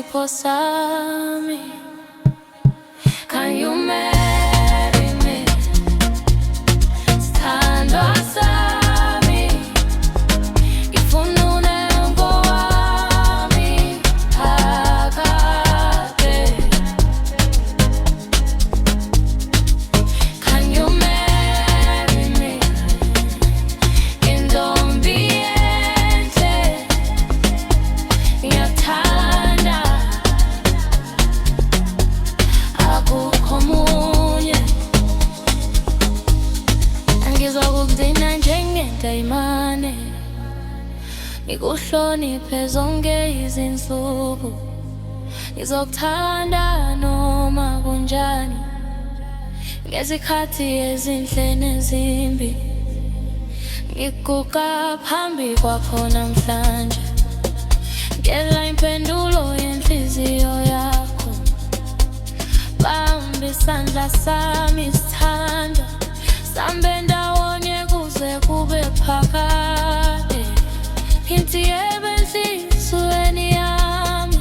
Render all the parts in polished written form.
isipho sami. Can you marry me? Sithandwa sami, ngifuna unembo wami phakade. Can you marry me? Intombi enhle, ngiyakuthanda, akukho omunye. Angizokugcina njengentayimane, ngikuhloniphe zonke izinsuku. Ngizokuthanda noma kunjani, ngezikhathi ezinhle nezimbi. Ngiguqa phambi kwakho namhlanje, ngela impendulo yenhliziyo yakho. Bamba isandla sami sithandwa, sambe ndawonye kuze kube phakade. Ngithi yebo enhliziyweni yami,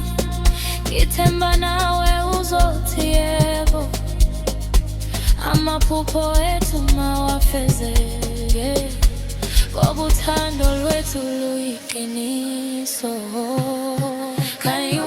ngithemba nawe uzothi yebo. Amaphupho ethu mawafezeke, ngoba uthando lwethu luyiqiniso. Can you